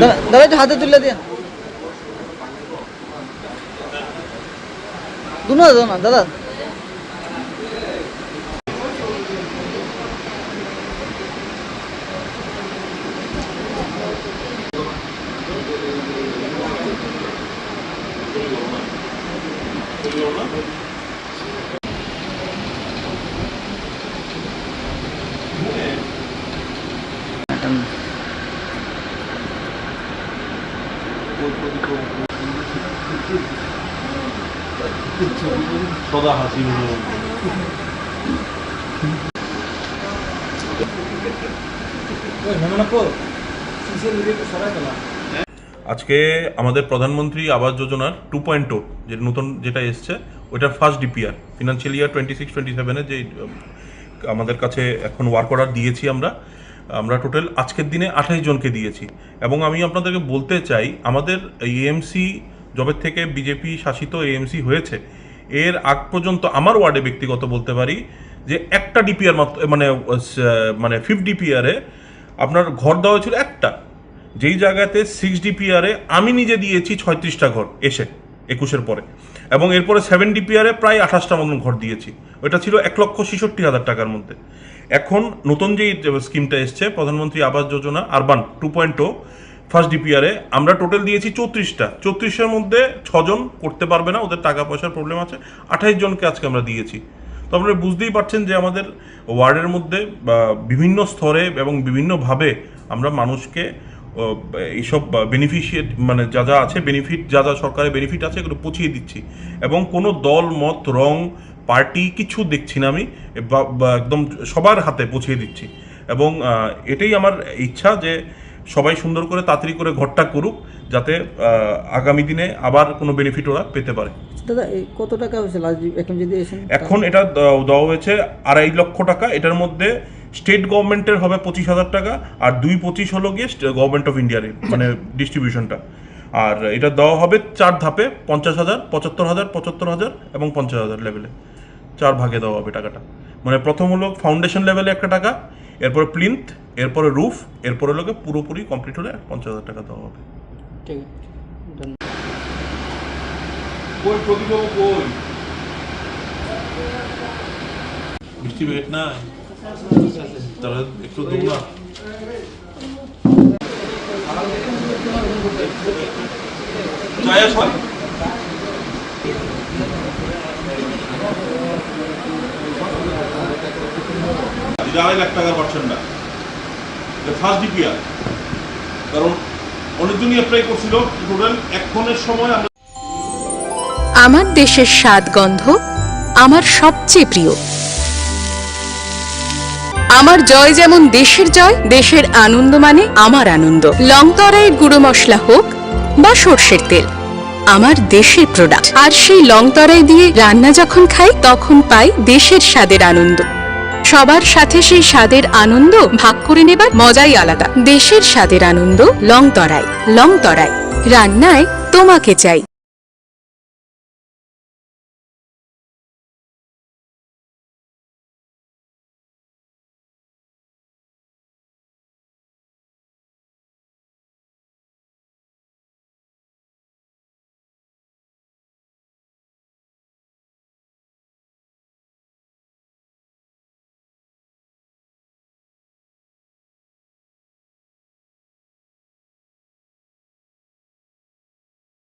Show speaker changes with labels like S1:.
S1: দাদা একটু হাতে তুলে দিয়ে দুনো দাদা
S2: সদা হাসি আজকে আমাদের প্রধানমন্ত্রী আবাস যোজনার 2.0 যে নতুন যেটা এসছে ওইটার ফার্স্ট ডিপিআর ফিনান্সিয়াল ইয়ার 26-27-এ যে আমাদের কাছে এখন ওয়ার্ক অর্ডার দিয়েছি আমরা টোটাল আজকের দিনে 28 জনকে দিয়েছি। এবং আমি আপনাদেরকে বলতে চাই আমাদের এএমসি জবের থেকে বিজেপি শাসিত এএমসি হয়েছে এর আগ পর্যন্ত আমার ওয়ার্ডে ব্যক্তিগত বলতে পারি যে একটা ডিপিআর মাত্র মানে 5 ডিপিআরে আপনার ঘর দেওয়া ছিল একটা, যেই জায়গাতে 6 ডিপিআরে আমি নিজে দিয়েছি 36টা ঘর এসে 21-এর পরে, এবং এরপরে 7 ডিপিআরে প্রায় 28টা মতন ঘর দিয়েছি। ওইটা ছিল 1,66,000 টাকার মধ্যে। এখন নতুন যেই স্কিমটা এসছে প্রধানমন্ত্রী আবাস যোজনা আরবান 2.0 ফার্স্ট ডিপিআরে আমরা টোটাল দিয়েছি 34টা। 34-এর মধ্যে 6 জন করতে পারবে না, ওদের টাকা পয়সার প্রবলেম আছে। 28 জনকে আজকে আমরা দিয়েছি। তো আপনারা বুঝতেই পারছেন যে আমাদের ওয়ার্ডের মধ্যে বিভিন্ন স্তরে এবং বিভিন্নভাবে আমরা মানুষকে এইসব বেনিফিশিয়েট মানে যা যা আছে বেনিফিট যা যা সরকারের বেনিফিট আছে এগুলো পৌঁছিয়ে দিচ্ছি, এবং কোনো দল মত রং পার্টি কিছু দেখছি না, আমি একদম সবার হাতে পৌঁছিয়ে দিচ্ছি। এবং এটাই আমার ইচ্ছা যে সবাই সুন্দর করে তাড়াতাড়ি করে ঘরটা করুক যাতে আগামী দিনে আবার কোনো বেনিফিট ওরা পেতে পারে।
S1: দাদা কত টাকা হয়েছে এখন যদি
S2: এখন এটা দেওয়া হয়েছে 2.5 লক্ষ টাকা। এটার মধ্যে স্টেট গভর্নমেন্টের হবে 25,000 টাকা, আর 2.25 হলো গিয়ে গভর্নমেন্ট অফ ইন্ডিয়ার মানে ডিস্ট্রিবিউশনটা। আর এটা দেওয়া হবে 4 ধাপে 50,000, 75,000, 75,000 এবং 50,000 লেভেলে 4 ভাগে দেওয়া হবে টাকাটা। মানে প্রথম হলো ফাউন্ডেশন লেভেলে একটা টাকা, এরপরে প্লিন্থ, এরপরে রুফ, এরপরে লোকে পুরোপুরি কমপ্লিট হলে 50,000 টাকা দেওয়া হবে।
S1: ঠিক আছে,
S2: কই প্রতিবাবু কই বৃষ্টি বেট না তারা একটু দৌড় না চায়া সব 2.5 লাখ টাকা পাচ্ছেন না ফার্স্ট ডিপিআর, কারণ অনেকজনই অ্যাপ্লাই করছিল। টোটাল এখনের সময়
S3: আমার দেশের স্বাদ গন্ধ আমার সবচেয়ে প্রিয়। আমার জয় যেমন দেশের জয়, দেশের আনন্দ মানে আমার আনন্দ। লংতরাইয়ের গুঁড়ো মশলা হোক বা সর্ষের তেল, আমার দেশের প্রোডাক্ট। আর সেই লংতরাই দিয়ে রান্না যখন খাই তখন পাই দেশের স্বাদের আনন্দ। সবার সাথে সেই স্বাদের আনন্দ ভাগ করে নেবার মজাই আলাদা। দেশের স্বাদের আনন্দ লংতরাই। লংতরাই রান্নায় তোমাকে চাই।